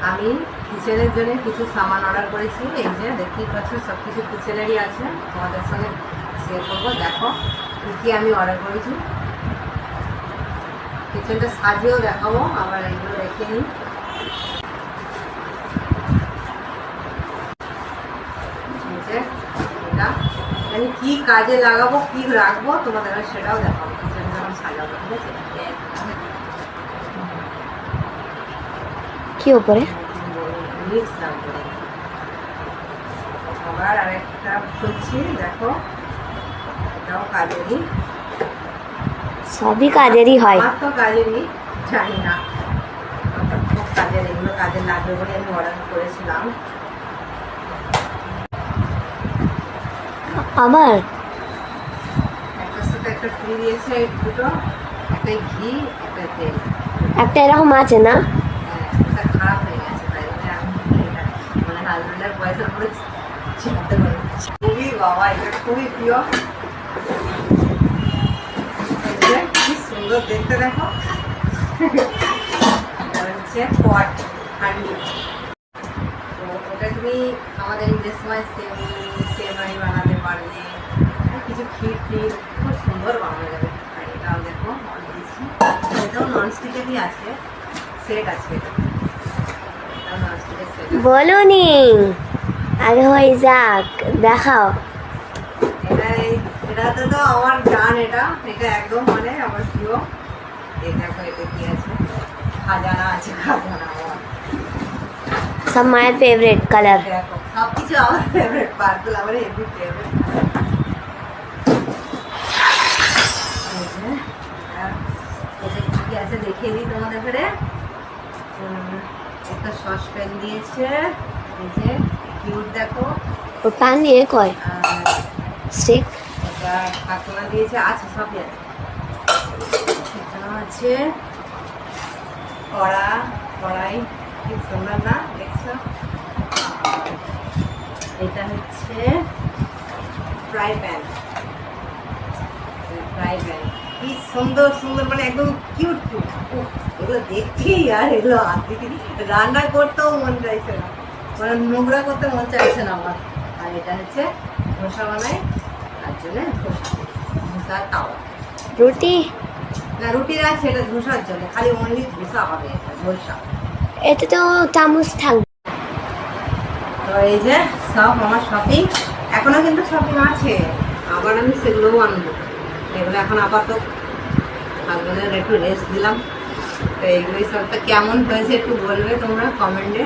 আমি কিচেনের জন্য কিছু সামান অর্ডার করেছি। এই যে দেখতেই পাচ্ছ সব কিছু কিচেনেরই আছে, তোমাদের সঙ্গে শেয়ার করবো। দেখো কী আমি অর্ডার করেছি, কিচেনটা সাজিয়েও দেখাবো, আবার এইগুলো রেখে নিই। এটা আমি কী কাজে লাগাবো, কী রাখবো তোমাদের সেটাও দেখাবো, কিচেন যখন সাজাবো। ঠিক আছে, কি উপরে মিক্স রাখবো। আবার আরেকটা খুলছি, দেখো এটাও কাজেরই, সবই কাজেরই হয়। আমার তো কাজেরই, জানি না খুব কাজের, এগুলো কাজে লাগবে বলে আমি অর্ডার করেছিলাম। আমার একটার সাথে একটা ফ্রি দিয়েছে, দুটো, একটা ঘি একটা তেল। একটা এরকম আছে না? হ্যাঁ, এটা খারাপ হয়ে গেছে, তাই জন্য আমি এটা মানে হাজবেন্ডের পয়সার উপরে চিনতে পারি। খুবই বাবা, এটা খুবই প্রিয়। কি সুন্দর দেখতে, দেখো হচ্ছে পট হান্ডি। তো ওটা তুমি আমাদের ঈদের সময় সেমাই বানাতে পারবে, কিছু ক্ষীর টির খুব সুন্দর বানানো যাবে। আর এটাও দেখো দিচ্ছি, এটাও ননস্টিকেরই আছে, সেট আছে, এটাও ননস্টিকের সেট। বলুনি আগে হয়ে যাক, দেখাও। এটাতে তো আমার গান, এটা একদম মানে আমার প্রিয়। এই দেখো এটা কি আছে, খাজানা আছে, খাজানা আমার সব মায়ের ফেভারিট কালার। দেখো সবকিছু আমার ফেভারিট, পার্পল আমার হেভি ফেভারিট। কি আছে দেখিয়ে দিই তোমাদের ফেরে। একটা সসপ্যান দিয়েছে, এই যে কিউট দেখো। ও প্যান নিয়ে কয় স্টিক। এটা কাকলা দিয়েছে, আছে সবই আছে। এটা আছে কড়াই, কি সুন্দর না দেখছো। এটা হচ্ছে ফ্রাই প্যান, কি সুন্দর সুন্দর, মানে একদম কিউট কিউট। এগুলো দেখতেই আর এগুলো হাত দিকে রান্না করতেও মন চাইছে না, মানে নোংরা করতে মন চাইছে না আমার। আর এটা হচ্ছে ধোসা বানাই, তার জন্য ধোসার তাওয়া। রুটি না, রুটি আছে, এটা ধোসার জন্য, খালি অনলি ধোসা হবে, এটা ধোসা। এতে তো চামচ থাকবে। তো এই যে সব আমার শপিং, এখনো কিন্তু শপিং আছে, আবার আমি সেগুলোও আনবো। এগুলো এখন আপাতত হাজবেন্ডের একটু রেস্ট দিলাম। তো এইগুলোই সবটা কেমন হয়েছে একটু বলবে তোমরা কমেন্টে।